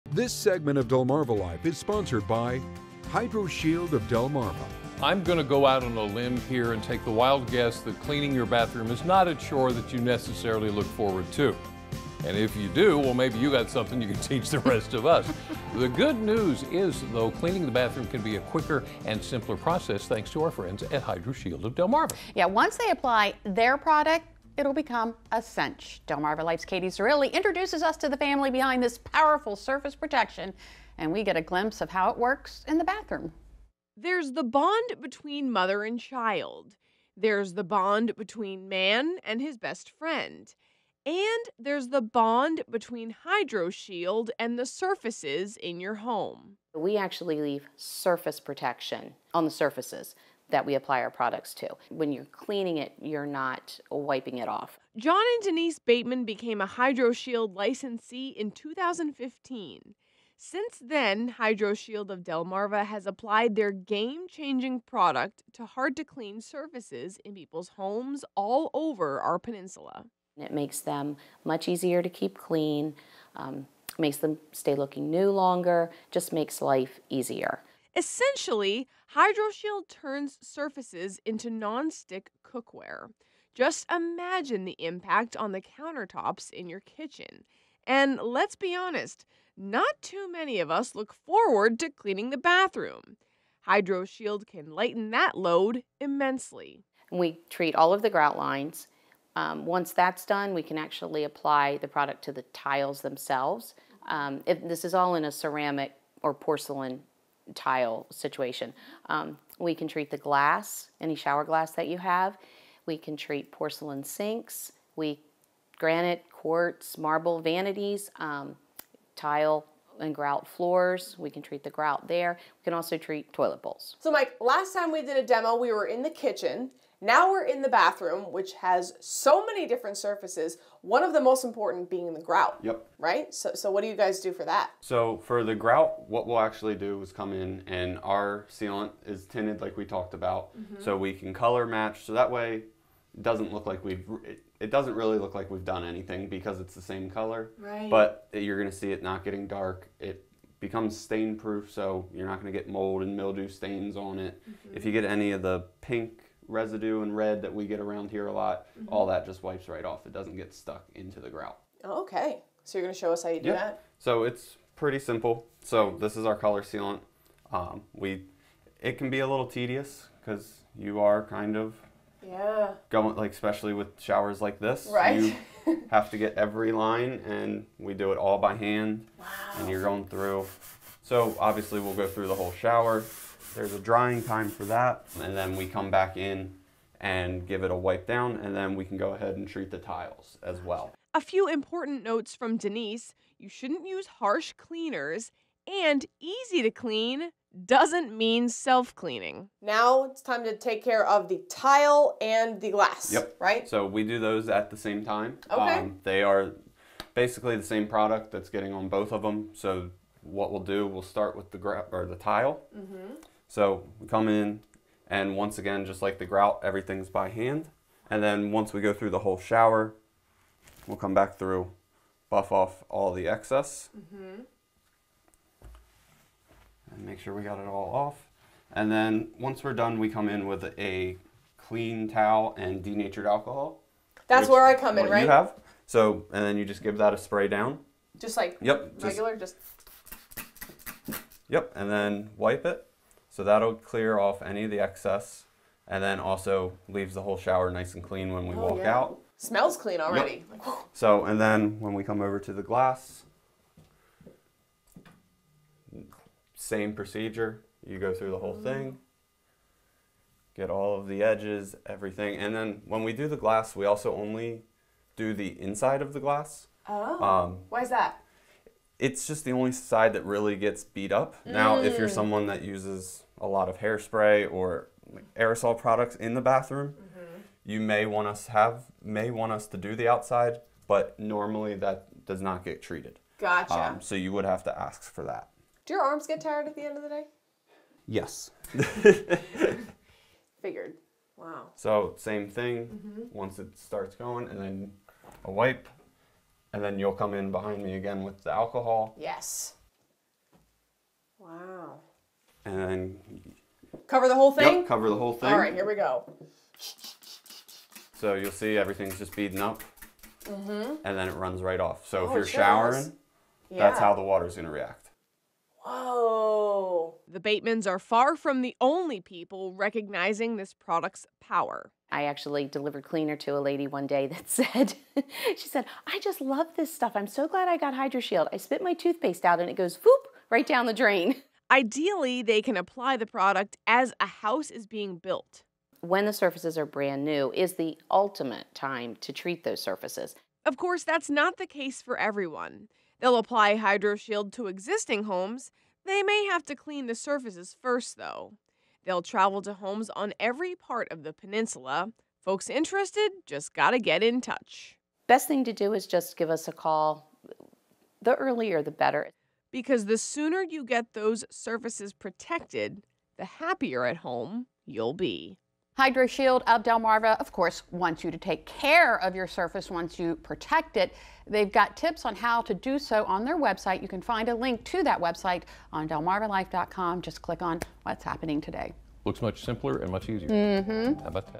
This segment of Delmarva Life is sponsored by Hydroshield of Delmarva. I'm going to go out on a limb here and take the wild guess that cleaning your bathroom is not a chore that you necessarily look forward to. And if you do, well, maybe you got something you can teach the rest of us. The good news is, though, cleaning the bathroom can be a quicker and simpler process thanks to our friends at Hydroshield of Delmarva. Yeah, once they apply their product, it'll become a cinch. Delmarva Life's Katie Cirilli introduces us to the family behind this powerful surface protection, and we get a glimpse of how it works in the bathroom. There's the bond between mother and child. There's the bond between man and his best friend. And there's the bond between Hydroshield and the surfaces in your home. We actually leave surface protection on the surfaces that we apply our products to. When you're cleaning it, you're not wiping it off. John and Denise Bateman became a Hydroshield licensee in 2015. Since then, Hydroshield of Delmarva has applied their game-changing product to hard-to-clean surfaces in people's homes all over our peninsula. It makes them much easier to keep clean, makes them stay looking new longer, just makes life easier. Essentially, Hydroshield turns surfaces into non-stick cookware. Just imagine the impact on the countertops in your kitchen. And let's be honest, not too many of us look forward to cleaning the bathroom. Hydroshield can lighten that load immensely. We treat all of the grout lines. Once that's done, we can actually apply the product to the tiles themselves. This is all in a ceramic or porcelain tile situation. We can treat the glass, any shower glass that you have. We can treat porcelain sinks, granite, quartz, marble vanities, tile and grout floors. We can treat the grout there. We can also treat toilet bowls. So Mike, last time we did a demo, we were in the kitchen. Now we're in the bathroom, which has so many different surfaces, one of the most important being the grout. Yep. Right? So what do you guys do for that? So for the grout, what we'll actually do is come in, and our sealant is tinted like we talked about, so we can color match, so that way it doesn't look like it doesn't really look like we've done anything because it's the same color. Right. But you're going to see it not getting dark. It becomes stain proof, so you're not going to get mold and mildew stains on it. If you get any of the pink residue and red that we get around here a lot, all that just wipes right off. It doesn't get stuck into the grout. Okay. So you're going to show us how you do that? So it's pretty simple. So this is our color sealant. It can be a little tedious because you are kind of going, like, especially with showers like this. Right. You have to get every line, and we do it all by hand. Wow. And you're going through. So obviously we'll go through the whole shower. There's a drying time for that, and then we come back in and give it a wipe down, and then we can go ahead and treat the tiles as well. A few important notes from Denise. You shouldn't use harsh cleaners, and easy to clean doesn't mean self-cleaning. Now it's time to take care of the tile and the glass. Yep. Right? So we do those at the same time. Okay. They are basically the same product that's getting on both of them. So what we'll do, we'll start with the tile. So we come in, and once again, just like the grout, everything's by hand. And then once we go through the whole shower, we'll come back through, buff off all the excess. And make sure we got it all off. And then once we're done, we come in with a clean towel and denatured alcohol. That's where I come in, right? You have. So, and then you just give that a spray down. Just like regular, Yep, and then wipe it. So that'll clear off any of the excess, and then also leaves the whole shower nice and clean when we walk out. Smells clean already. Yep. So, and then when we come over to the glass, same procedure. You go through the whole thing, get all of the edges, everything. And then when we do the glass, we also only do the inside of the glass. Oh, why is that? It's just the only side that really gets beat up. Now, if you're someone that uses a lot of hairspray or aerosol products in the bathroom, you may want us to do the outside, but normally that does not get treated. Gotcha. So you would have to ask for that. Do your arms get tired at the end of the day? Yes. Figured. Wow. So same thing, once it starts going, and then a wipe, and then you'll come in behind me again with the alcohol. Yes. Wow. And then Cover the whole thing? yep, cover the whole thing. All right, here we go. So you'll see everything's just beading up. And then it runs right off. So if Oh, you're it does. showering, that's Yeah. how the water's going to react. Whoa. The Batemans are far from the only people recognizing this product's power. I actually delivered cleaner to a lady one day that said, she said, I just love this stuff. I'm so glad I got Hydroshield. I spit my toothpaste out and it goes whoop right down the drain. Ideally, they can apply the product as a house is being built. When the surfaces are brand new is the ultimate time to treat those surfaces. Of course, that's not the case for everyone. They'll apply Hydroshield to existing homes. They may have to clean the surfaces first, though. They'll travel to homes on every part of the peninsula. Folks interested just gotta get in touch. Best thing to do is just give us a call. The earlier, the better. Because the sooner you get those surfaces protected, the happier at home you'll be. Hydroshield of Delmarva, of course, wants you to take care of your surface once you protect it. They've got tips on how to do so on their website. You can find a link to that website on delmarvalife.com. Just click on What's Happening Today. Looks much simpler and much easier. How about that?